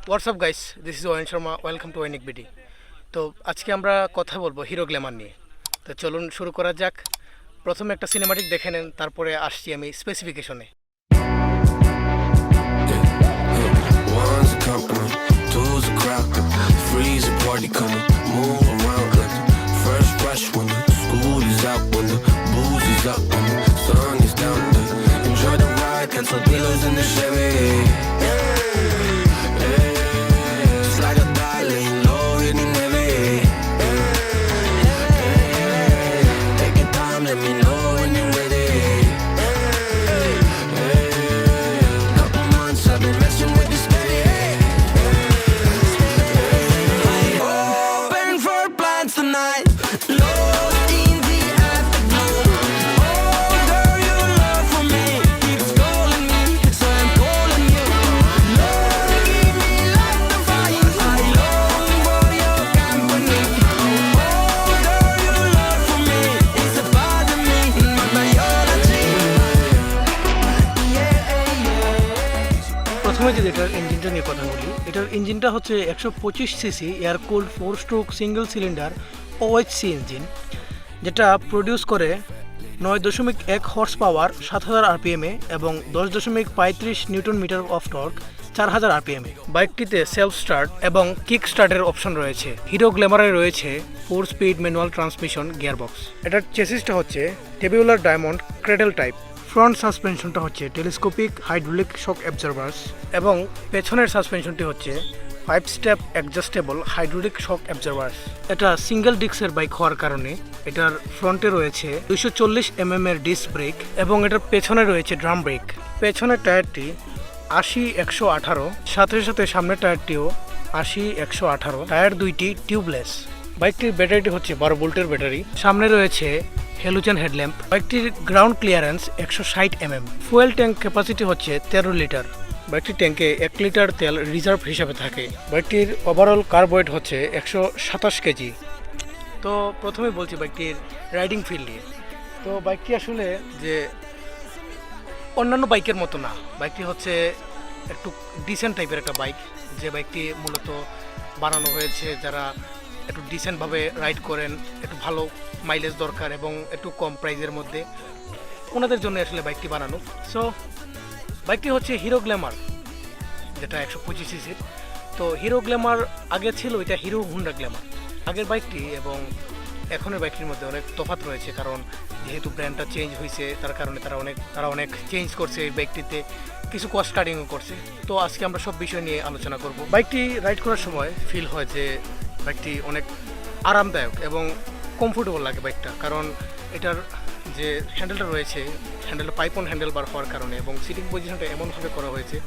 WhatsApp guys, this is ওয়েন Sharma, welcome to AyonicBD। তো আজকে আমরা কথা বলবো হিরো গ্ল্যামার নিয়ে। তো চলুন শুরু করা যাক। প্রথমে একটা সিনেমাটিক দেখে নেন, তারপরে আসছি আমি স্পেসিফিকেশনে। One's a company, two's a crowd, three's a party coming, move around like the first rush when the school is out, when the booze is up, when the sun is down. Enjoy the ride, cancel pillows in the Chevy. Just like a darling, low hitting heavy. Take your time, let me know when you're ready. Couple months I've been messing with this baby. Hoping for plans tonight. Lost in the afterglow. Oh, girl, your love for me keeps calling me, so I'm calling you. Love, give me like the fire. I long for your company. Oh, girl, your love for me is a part of me, my biology. প্রথমে যদি এটার ইঞ্জিনটা নিয়ে কথা বলি, এটার ইঞ্জিনটা হচ্ছে 125 CC air cooled 4 stroke single cylinder OHC engine, যেটা প্রডিউস করে 9.1 হর্স পাওয়ার 7000 RPM এবং 10.35 newton metre of torque 4000 RPM। বাইকটিতে সেলফ স্টার্ট এবং কিক স্টার্টের অপশন রয়েছে। হিরো গ্ল্যামারে রয়েছে 4 স্পিড ম্যানুয়াল ট্রান্সমিশন গিয়ারবক্স। এটার চেসিসটা হচ্ছে tubular diamond cradle type. Front সাসপেনশনটা হচ্ছে টেলিস্কোপিক হাইড্রোলিক শক অ্যাবজর্ভার্স এবং পেছনের সাসপেনশনটি হচ্ছে 5 স্টেপ অ্যাডজাস্টেবল হাইড্রোলিক শক অ্যাবজর্ভার্স। এটা সিঙ্গেল ডিস্কের বাইক হওয়ার কারণে এটার ফ্রন্টে রয়েছে 240 mm এর ডিস্ক ব্রেক এবং এটার পেছনে রয়েছে ড্রাম ব্রেক। পেছনের টায়ারটি 80-118, সাথে সাথে সামনের টায়ারটিও 80-118। টায়ার দুইটি টিউবলেস। বাইকটির ব্যাটারিটি হচ্ছে 12 ভোল্টের ব্যাটারি। সামনে রয়েছে হেলোজেন হেডল্যাম্প। বাইকটির ground clearance 160 mm। Fuel tank capacity হচ্ছে 13 লিটার। বাইকটির ট্যাঙ্কে 1 লিটার তেল রিজার্ভ হিসাবে থাকে। বাইকটির ওভারঅল কার্ব ওয়েট হচ্ছে 127 কেজি। তো প্রথমে বলছি বাইকটির রাইডিং ফিল নিয়ে। তো বাইকটি আসলে যে অন্যান্য বাইকের মতো না, বাইকটি হচ্ছে একটু ডিসেন্ট টাইপের একটা বাইক। যে বাইকটি মূলত বানানো হয়েছে যারা একটু ডিসেন্টভাবে রাইড করেন, একটু ভালো মাইলেজ দরকার এবং একটু কম প্রাইজের মধ্যে, ওনাদের জন্য আসলে বাইকটি বানানো। সো বাইকটি হচ্ছে হিরো গ্ল্যামার, যেটা 125 সিসির। তো হিরো গ্ল্যামার আগে ছিল এটা হিরো হুন্ডা গ্ল্যামার। আগের বাইকটি এবং এখনের বাইকটির মধ্যে অনেক তফাৎ রয়েছে, কারণ যেহেতু ব্র্যান্ডটা চেঞ্জ হয়েছে তার কারণে তারা অনেক চেঞ্জ করছে এই বাইকটিতে, কিছু কস্ট কাটিংও করছে। তো আজকে আমরা সব বিষয় নিয়ে আলোচনা করব। বাইকটি রাইড করার সময় ফিল হয় যে বাইকটি অনেক আরামদায়ক এবং কমফোর্টেবল লাগে বাইকটা, কারণ এটার যে হ্যান্ডেলটা রয়েছে, হ্যান্ডেলটা পাইপ অন হ্যান্ডেল বার হওয়ার কারণে এবং সিটিং পজিশনটা এমনভাবে করা হয়েছে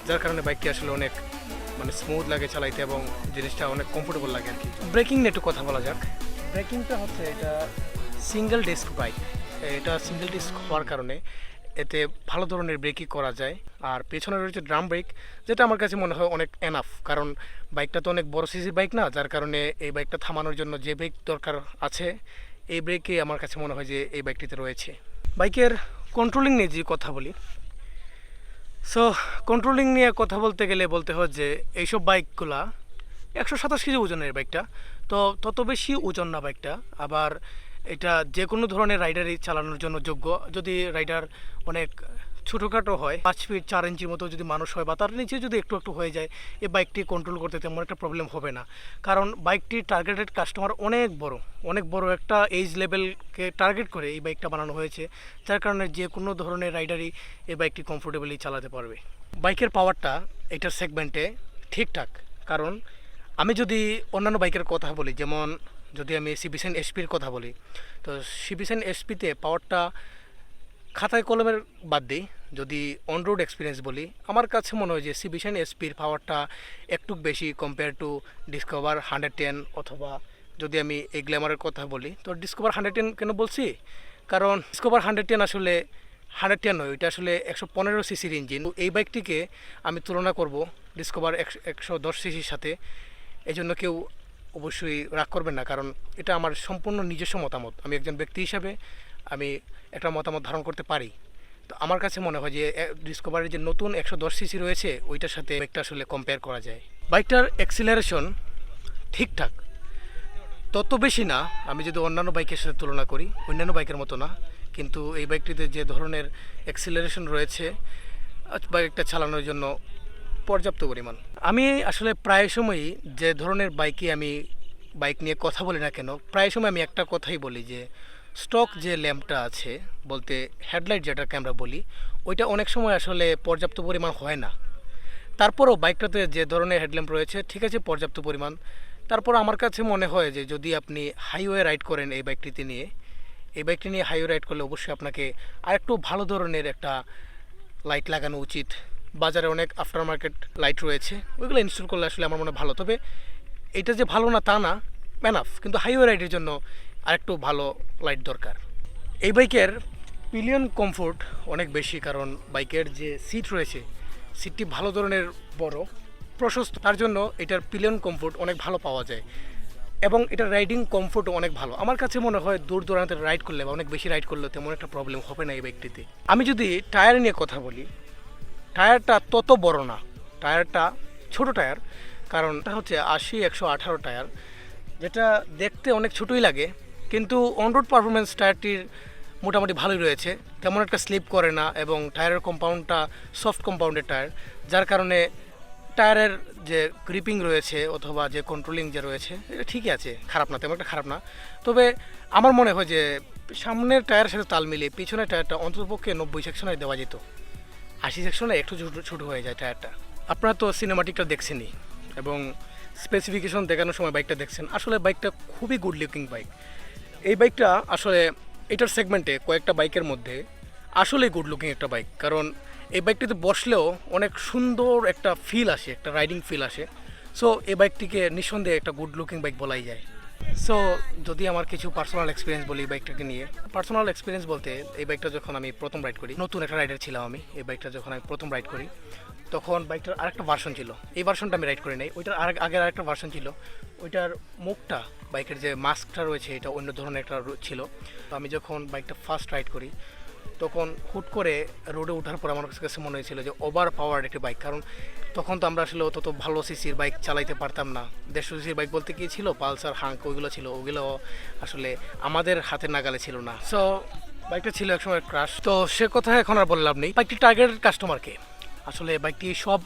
যার কারণে বাইকটি আসলে অনেক স্মুথ লাগে চালাইতে এবং জিনিসটা অনেক কমফোর্টেবল লাগে আর কি। ব্রেকিং নিয়ে একটু কথা বলা যাক। ব্রেকিংটা হচ্ছে এটা সিঙ্গেল ডিস্ক বাইক। এটা সিঙ্গেল ডিস্ক হওয়ার কারণে এতে ভালো ধরনের ব্রেকিং করা যায়। আর পেছনে রয়েছে ড্রাম ব্রেক, যেটা আমার কাছে মনে হয় অনেক এনাফ, কারণ বাইকটা তো অনেক বড় সিসির বাইক না, যার কারণে এই বাইকটা থামানোর জন্য যে ব্রেক দরকার আছে এই ব্রেকই আমার কাছে মনে হয় যে এই বাইকটিতে রয়েছে। বাইকের কন্ট্রোলিং নিয়ে যে কথা বলি, সো কন্ট্রোলিং নিয়ে কথা বলতে গেলে বলতে হয় যে এইসব বাইকগুলা 127 কেজি ওজনের বাইকটা, তো তত বেশি ওজন না বাইকটা। আবার এটা যে কোনো ধরনের রাইডারই চালানোর জন্য যোগ্য। যদি রাইডার অনেক ছোটোখাটো হয়, 5 ফিট 4 ইঞ্চির মতো যদি মানুষ হয় বা তার নিচে যদি একটু একটু হয়ে যায়, এই বাইকটি কন্ট্রোল করতে তেমন একটা প্রবলেম হবে না, কারণ বাইকটির টার্গেটেড কাস্টমার অনেক বড় একটা এজ লেভেলকে টার্গেট করে এই বাইকটা বানানো হয়েছে, যার কারণে যে কোনো ধরনের রাইডারই এই বাইকটি কমফোর্টেবলি চালাতে পারবে। বাইকের পাওয়ারটা এটার সেগমেন্টে ঠিকঠাক, কারণ আমি যদি অন্যান্য বাইকের কথা বলি, যেমন যদি আমি CB7 SP-র কথা বলি, তো CB7 SP-তে পাওয়ারটা খাতায় কলমের বাদ দিই, যদি অন রোড এক্সপিরিয়েন্স বলি, আমার কাছে মনে হয় যে CB7 SP-র পাওয়ারটা একটু বেশি কম্পেয়ার টু ডিসকভার 110, অথবা যদি আমি এই গ্ল্যামারের কথা বলি তো ডিসকভার 110 কেন বলছি, কারণ ডিসকভার 110 আসলে 110 নয়, এটা আসলে 115 সিসির ইঞ্জিন। এই বাইকটিকে আমি তুলনা করব ডিসকভার 110 সিসির সাথে। এই জন্য কেউ অবশ্যই রাগ করবেন না, কারণ এটা আমার সম্পূর্ণ নিজস্ব মতামত। আমি একজন ব্যক্তি হিসাবে আমি একটা মতামত ধারণ করতে পারি। তো আমার কাছে মনে হয় যে ডিসকভারের যে নতুন 110 সিসি রয়েছে ওইটার সাথে বাইকটা আসলে কম্পেয়ার করা যায়। বাইকটার অ্যাক্সিলারেশন ঠিকঠাক, তত বেশি না আমি যদি অন্যান্য বাইকের সাথে তুলনা করি, অন্যান্য বাইকের মতো না, কিন্তু এই বাইকটিতে যে ধরনের অ্যাক্সিলারেশন রয়েছে বাইকটা চালানোর জন্য পর্যাপ্ত পরিমাণ। আমি আসলে প্রায় সময়ই যে ধরনের আমি বাইক নিয়ে কথা বলি না কেন, প্রায় সময় আমি একটা কথাই বলি যে স্টক যে ল্যাম্পটা আছে, বলতে হেডলাইট যেটাকে আমরা বলি, ওইটা অনেক সময় আসলে পর্যাপ্ত পরিমাণ হয় না। তারপরও বাইকটাতে যে ধরনের হেডল্যাম্প রয়েছে ঠিক আছে, পর্যাপ্ত পরিমাণ। তারপর আমার কাছে মনে হয় যে যদি আপনি হাইওয়ে রাইড করেন এই বাইকটি নিয়ে হাইওয়ে রাইড করলে অবশ্যই আপনাকে আরেকটু ভালো ধরনের একটা লাইট লাগানো উচিত। বাজারে অনেক আফটার মার্কেট লাইট রয়েছে, ওইগুলো ইনস্টল করলে আসলে আমার মনে হয় ভালো। তবে এটা যে ভালো না তা না, ম্যানাফ, কিন্তু হাইওয়ে রাইডের জন্য আরেকটু ভালো লাইট দরকার। এই বাইকের পিলিয়ন কমফোর্ট অনেক বেশি, কারণ বাইকের যে সিট রয়েছে সিটটি ভালো ধরনের বড় প্রশস্ত, তার জন্য এটার পিলিয়ন কমফোর্ট অনেক ভালো পাওয়া যায় এবং এটার রাইডিং কমফোর্টও অনেক ভালো। আমার কাছে মনে হয় দূর দূরান্তে রাইড করলে বা অনেক বেশি রাইড করলে তেমন একটা প্রবলেম হবে না এই বাইকটিতে। আমি যদি টায়ার নিয়ে কথা বলি, টায়ারটা তত বড় না, টায়ারটা ছোট টায়ার, কারণ এটা হচ্ছে 80-118 টায়ার, যেটা দেখতে অনেক ছোটোই লাগে, কিন্তু অনরোড পারফরমেন্স টায়ারটির মোটামুটি ভালোই রয়েছে, তেমন একটা স্লিপ করে না এবং টায়ারের কম্পাউন্ডটা সফট কম্পাউন্ডের টায়ার, যার কারণে টায়ারের যে গ্রিপিং রয়েছে অথবা যে কন্ট্রোলিং যে রয়েছে এটা ঠিকই আছে, খারাপ না, তেমন একটা খারাপ না। তবে আমার মনে হয় যে সামনের টায়ারের সাথে তাল মিলিয়ে পিছনের টায়ারটা অন্ততপক্ষে 90 সেকশনে দেওয়া যেত, 80 সেকশনে একটু ছোটো হয়ে যায় টায়ারটা। আপনারা তো সিনেমাটিকটা দেখছেনই এবং স্পেসিফিকেশন দেখানোর সময় বাইকটা দেখছেন, আসলে বাইকটা খুবই গুড লুকিং বাইক। এই বাইকটা আসলে এটার সেগমেন্টে কয়েকটা বাইকের মধ্যে আসলেই গুড লুকিং একটা বাইক, কারণ এই বাইকটিতে বসলেও অনেক সুন্দর একটা ফিল আসে, একটা রাইডিং ফিল আসে। সো এই বাইকটিকে নিঃসন্দেহে একটা গুড লুকিং বাইক বলাই যায়। সো যদি আমার কিছু পার্সোনাল এক্সপিরিয়েন্স বলি এই বাইকটাকে নিয়ে, পার্সোনাল এক্সপিরিয়েন্স বলতে এই বাইকটা যখন আমি প্রথম রাইড করি, নতুন একটা রাইডার ছিলাম আমি, এই বাইকটা যখন আমি প্রথম রাইড করি তখন বাইকটার আরেকটা ভার্সন ছিল, এই ভার্সনটা আমি রাইড করি নাই, ওইটার আগের আরেকটা ভার্সন ছিল, ওইটার মুখটা বাইকের যে মাস্কটা রয়েছে এটা অন্য ধরনের একটা ছিল। তো আমি যখন বাইকটা ফার্স্ট রাইড করি তখন হুট করে রোডে ওঠার পর আমার কাছে মনে হয়েছিল যে ওভার পাওয়ার একটি বাইক, কারণ তখন তো আমরা আসলে তত ভালো সিসির বাইক চালাইতে পারতাম না। 150 সিসির বাইক বলতে কি ছিল, পালসার, হাঙ্ক, ওইগুলো ছিল, ওগুলো আসলে আমাদের হাতে নাগালে ছিল না। সো বাইকটা ছিল একসময় ক্রাশ, তো সে কথা এখন আর বললাম নেই। বাইকটি টার্গেট কাস্টমারকে, আসলে বাইকটি সব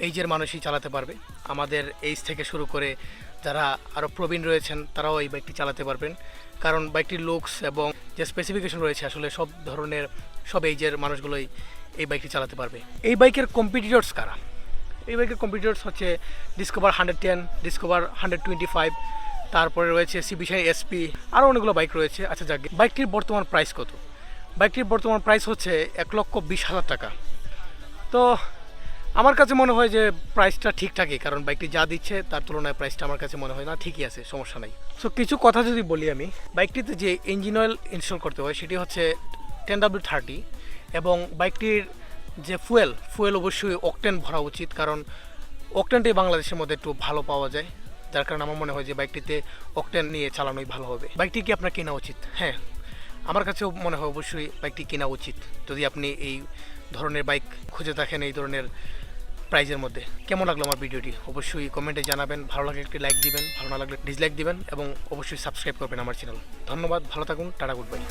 এইজের মানুষই চালাতে পারবে, আমাদের এইজ থেকে শুরু করে যারা আরও প্রবীণ রয়েছেন তারাও এই বাইকটি চালাতে পারবেন, কারণ বাইকটির লুকস এবং যে স্পেসিফিকেশন রয়েছে আসলে সব ধরনের সব এইজের মানুষগুলোই এই বাইকটি চালাতে পারবে। এই বাইকের কম্পিটিটরস কারা? এই বাইকের কম্পিটিটরস হচ্ছে ডিসকভার 110, ডিসকভার 125, তারপরে রয়েছে CB SP, আরও অনেকগুলো বাইক রয়েছে। আচ্ছা যাক, বাইকটির বর্তমান প্রাইস কত? বাইকটির বর্তমান প্রাইস হচ্ছে 1,20,000 টাকা। তো আমার কাছে মনে হয় যে প্রাইসটা ঠিকঠাকই, কারণ বাইকটি যা দিচ্ছে তার তুলনায় প্রাইসটা আমার কাছে মনে হয় না ঠিকই আছে, সমস্যা নাই। সো কিছু কথা যদি বলি আমি, বাইকটিতে যে ইঞ্জিন অয়েল ইনস্টল করতে হয় সেটি হচ্ছে 10W30 এবং বাইকটির যে ফুয়েল অবশ্যই অকটেন ভরা উচিত, কারণ অকটেনটাই বাংলাদেশের মধ্যে একটু ভালো পাওয়া যায়, যার কারণে আমার মনে হয় যে বাইকটিতে অকটেন নিয়ে চালানোই ভালো হবে। বাইকটি কি আপনার কেনা উচিত? হ্যাঁ, আমার কাছেও মনে হয় অবশ্যই বাইকটি কেনা উচিত যদি আপনি এই ধরনের বাইক খুঁজে থাকেন এই ধরনের প্রাইজের মধ্যে। কেমন লাগলো আমার ভিডিওটি অবশ্যই কমেন্টে জানাবেন, ভালো লাগলে একটি লাইক দিবেন, ভালো না লাগলে ডিসলাইক দিবেন এবং অবশ্যই সাবস্ক্রাইব করবেন আমার চ্যানেল। ধন্যবাদ, ভালো থাকুন, টাটা, গুড বাই।